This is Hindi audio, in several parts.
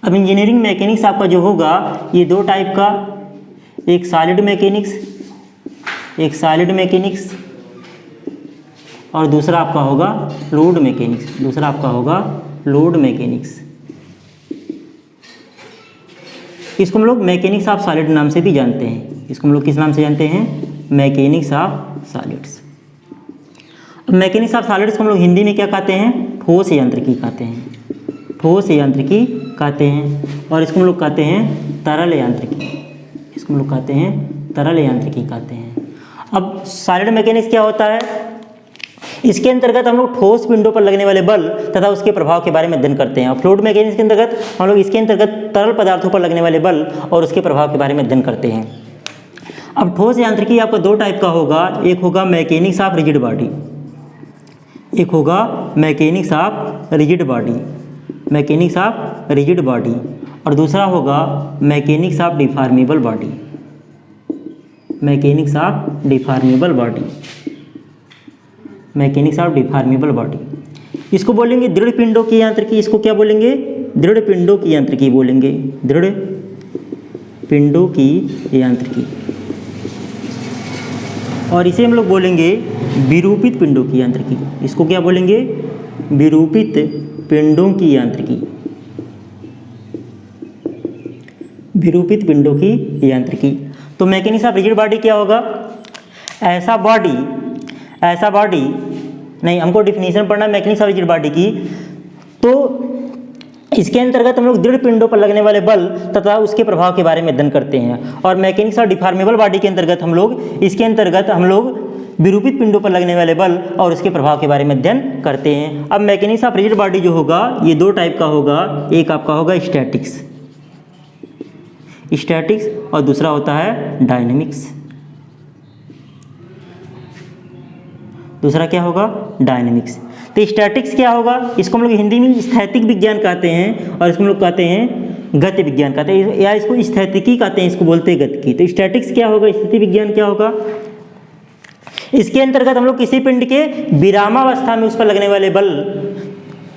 अब इंजीनियरिंग मैकेनिक्स आपका जो होगा ये दो टाइप का, एक सॉलिड मैकेनिक्स और दूसरा आपका होगा फ्लूइड मैकेनिक्स। इसको हम लोग मैकेनिक्स ऑफ सॉलिड नाम से भी जानते हैं। इसको हम लोग किस नाम से जानते हैं? Mechanics of solids. Mechanics of solids को हम लोग हिंदी में क्या कहते हैं? ठोस यांत्रिकी कहते हैं। और इसको हम लोग कहते हैं तरल यांत्रिकी कहते हैं। अब सॉलिड मैकेनिक्स क्या होता है? इसके अंतर्गत हम लोग ठोस पिंडों पर लगने वाले बल तथा उसके प्रभाव के बारे में अध्ययन करते हैं। और फ्लूइड मैकेनिक्स के अंतर्गत हम लोग इसके अंतर्गत तरल पदार्थों पर लगने वाले बल और उसके प्रभाव के बारे में अध्ययन करते हैं। अब ठोस यांत्रिकी आपका दो टाइप का होगा, एक होगा मैकेनिक्स ऑफ रिजिड बॉडी, और दूसरा होगा मैकेनिक्स ऑफ डिफॉर्मेबल बॉडी। इसको बोलेंगे दृढ़ पिंडों की यांत्रिकी। इसको क्या बोलेंगे? दृढ़ पिंडों की यांत्रिकी। और इसे हम लोग बोलेंगे विरूपित पिंडों की यांत्रिकी। इसको क्या बोलेंगे? विरूपित पिंडों की यांत्रिकी। तो मैकेनिक्स ऑफ रिजिड बॉडी क्या होगा? ऐसा बॉडी नहीं, हमको डिफिनीशन पढ़ना है मैकेनिक्स ऑफ रिजिड बॉडी की। तो इसके अंतर्गत हम लोग दृढ़ पिंडों पर लगने वाले बल तथा उसके प्रभाव के बारे में अध्ययन करते हैं। और मैकेनिक्स ऑफ डिफॉर्मेबल बॉडी के अंतर्गत हम लोग विरूपित पिंडों पर लगने वाले बल और उसके प्रभाव के बारे में अध्ययन करते हैं। अब मैकेनिक्स ऑफ रिजिड बॉडी जो होगा ये दो टाइप का होगा, एक आपका होगा स्टैटिक्स और दूसरा होता है डायनेमिक्स। दूसरा क्या होगा? डायनेमिक्स। तो स्टैटिक्स क्या होगा? इसको हम लोग हिंदी में स्थैतिक विज्ञान कहते हैं और इसको हम लोग कहते हैं गति विज्ञान कहते हैं, या इसको स्थैतिकी कहते हैं, इसको बोलते हैं गतिकी। तो स्टैटिक्स क्या होगा? स्थिति विज्ञान क्या होगा? इसके अंतर्गत हम लोग किसी पिंड के विरामावस्था में उस पर लगने वाले बल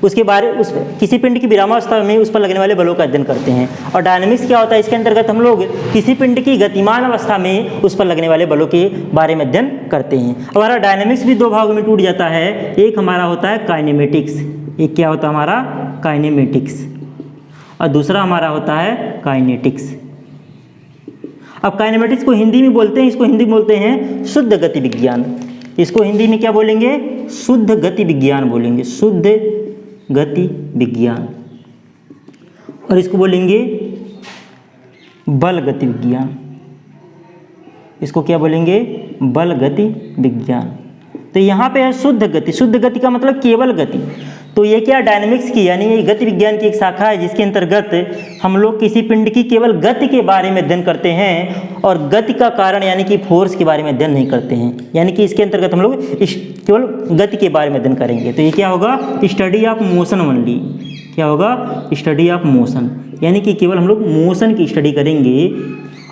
किसी पिंड की विरामावस्था में उस पर लगने वाले बलों का अध्ययन करते हैं। और डायनेमिक्स क्या होता है? इसके अंतर्गत हम लोग किसी पिंड की गतिमान अवस्था में उस पर लगने वाले बलों के बारे में अध्ययन करते हैं। हमारा डायनेमिक्स भी दो भागों में टूट जाता है। एक हमारा होता है काइनेमेटिक्स, एक क्या होता है हमारा? काइनेमेटिक्स, और दूसरा हमारा होता है काइनेटिक्स। अब काइनेमेटिक्स को हिंदी में बोलते हैं शुद्ध गति विज्ञान। इसको हिंदी में क्या बोलेंगे? शुद्ध गति विज्ञान बोलेंगे, शुद्ध गति विज्ञान। और इसको बोलेंगे बल गति विज्ञान। इसको क्या बोलेंगे? बल गति विज्ञान। तो यहाँ पे है शुद्ध गति का मतलब केवल गति। तो ये क्या? डायनेमिक्स की यानी ये गति विज्ञान की एक शाखा है जिसके अंतर्गत हम लोग किसी पिंड की केवल गति के बारे में अध्ययन करते हैं और गति का कारण यानी कि फोर्स के बारे में अध्ययन नहीं करते हैं। यानी कि इसके अंतर्गत हम लोग केवल गति के बारे में अध्ययन करेंगे। तो ये क्या होगा? Study of motion only. क्या होगा? स्टडी ऑफ मोशन, यानी कि केवल हम लोग मोशन की स्टडी करेंगे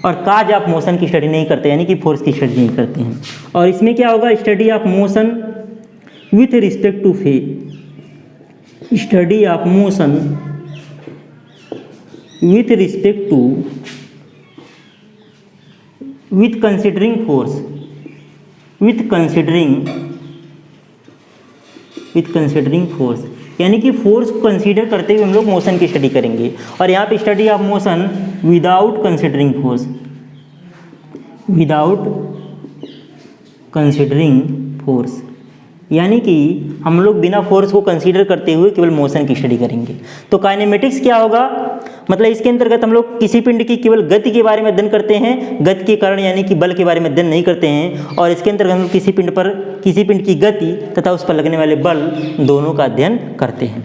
और काज ऑफ मोशन की स्टडी नहीं करते, यानी कि फोर्स की स्टडी नहीं करते हैं। और इसमें क्या होगा? Study of motion with respect to phase, study of motion with respect to with considering force, with considering force, यानी कि फोर्स को कंसीडर करते हुए हम लोग मोशन की स्टडी करेंगे। और यहाँ पे study of motion without considering force, यानी कि हम लोग बिना फोर्स को कंसीडर करते हुए केवल मोशन की स्टडी करेंगे। तो काइनेमेटिक्स क्या होगा? मतलब इसके अंतर्गत हम लोग किसी पिंड की केवल गति के बारे में अध्ययन करते हैं, गति के कारण यानी कि बल के बारे में अध्ययन नहीं करते हैं। और इसके अंतर्गत हम लोग किसी पिंड की गति तथा उस पर लगने वाले बल दोनों का अध्ययन करते हैं।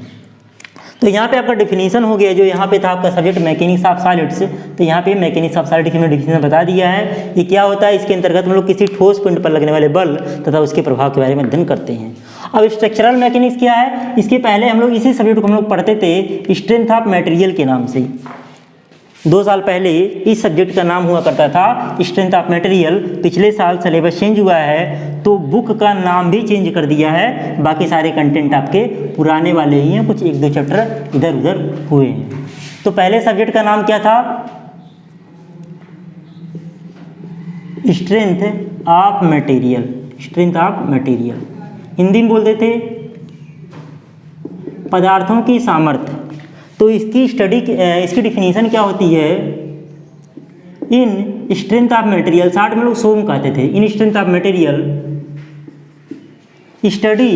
तो यहाँ पे आपका डिफिनीशन हो गया, जो यहाँ पे था आपका सब्जेक्ट मैकेनिक्स ऑफ सॉलिड्स। तो यहाँ पे मैकेनिक्स ऑफ सॉलिड की हमने डिफिनीशन बता दिया है। ये क्या होता है? इसके अंतर्गत हम लोग किसी ठोस पिंड पर लगने वाले बल तथा उसके प्रभाव के बारे में अध्ययन करते हैं। अब स्ट्रक्चरल मैकेनिक्स क्या है? इसके पहले हम लोग इसी सब्जेक्ट को हम लोग पढ़ते थे स्ट्रेंथ ऑफ मटेरियल के नाम से। 2 साल पहले इस सब्जेक्ट का नाम हुआ करता था स्ट्रेंथ ऑफ मटेरियल। पिछले साल सिलेबस चेंज हुआ है तो बुक का नाम भी चेंज कर दिया है। बाकी सारे कंटेंट आपके पुराने वाले ही हैं, कुछ 1-2 चैप्टर इधर उधर हुए हैं। तो पहले सब्जेक्ट का नाम क्या था? Strength of material, strength of material. Hindi में बोलते थे पदार्थों की सामर्थ्य। तो इसकी स्टडी, इसकी डिफिनीशन क्या होती है? In strength of material, short में लोग सोम कहते थे। In strength of material study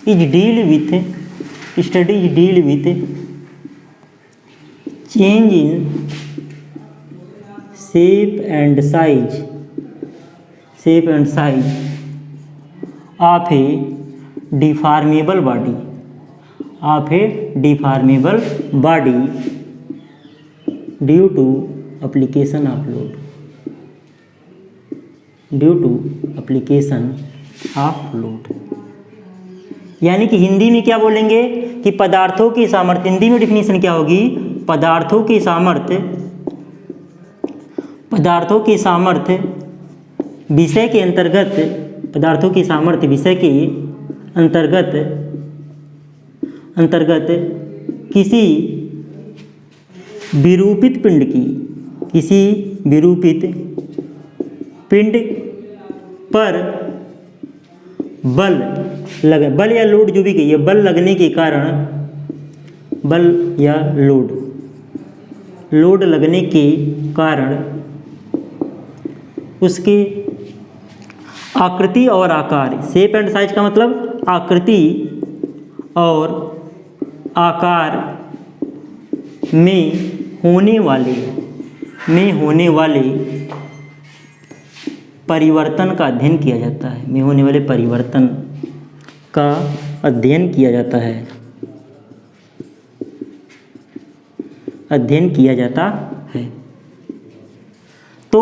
is deal with change in shape and size of a deformable body due to application of load. यानी कि हिंदी में क्या बोलेंगे कि पदार्थों की सामर्थ्य, हिंदी में डिफिनीशन क्या होगी? पदार्थों की सामर्थ्य विषय के अंतर्गत किसी विरूपित पिंड पर बल या लोड जो भी कही है, बल लगने के कारण, बल या लोड लगने के कारण उसके आकृति और आकार, शेप एंड साइज का मतलब आकृति और आकार में होने वाले परिवर्तन का अध्ययन किया जाता है, में होने वाले परिवर्तन का अध्ययन किया जाता है। तो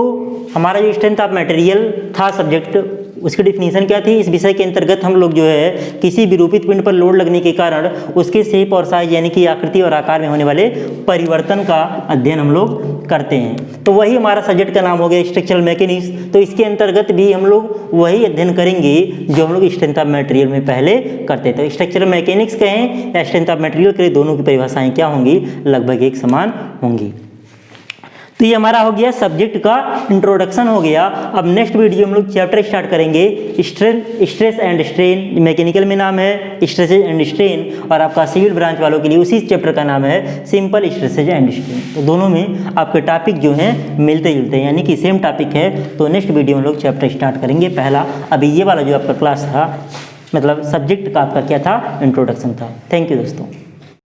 हमारा जो स्ट्रेंथ ऑफ मटेरियल था सब्जेक्ट, उसकी डिफिनीशन क्या थी? इस विषय के अंतर्गत हम लोग जो है किसी विरूपित पिंड पर लोड लगने के कारण उसके शेप और साइज यानी कि आकृति और आकार में होने वाले परिवर्तन का अध्ययन हम लोग करते हैं। तो वही हमारा सब्जेक्ट का नाम हो गया स्ट्रक्चरल मैकेनिक्स। तो इसके अंतर्गत भी हम लोग वही अध्ययन करेंगे जो हम लोग स्ट्रेंथ ऑफ मटेरियल में पहले करते थे। स्ट्रक्चरल मैकेनिक्स कहें या स्ट्रेंथ ऑफ मटेरियल करें, दोनों की परिभाषाएँ क्या होंगी? लगभग एक समान होंगी। तो ये हमारा हो गया सब्जेक्ट का इंट्रोडक्शन हो गया। अब नेक्स्ट वीडियो हम लोग चैप्टर स्टार्ट करेंगे स्ट्रेस एंड स्ट्रेन। मैकेनिकल में नाम है स्ट्रेसेज एंड स्ट्रेन, और आपका सिविल ब्रांच वालों के लिए उसी चैप्टर का नाम है सिंपल स्ट्रेसेज एंड स्ट्रेन। तो दोनों में आपके टॉपिक जो हैं मिलते जुलते हैं, यानी कि सेम टॉपिक है। तो नेक्स्ट वीडियो में लोग चैप्टर स्टार्ट करेंगे पहला। अभी ये वाला जो आपका क्लास था, मतलब सब्जेक्ट का आपका क्या था? इंट्रोडक्शन था। थैंक यू दोस्तों।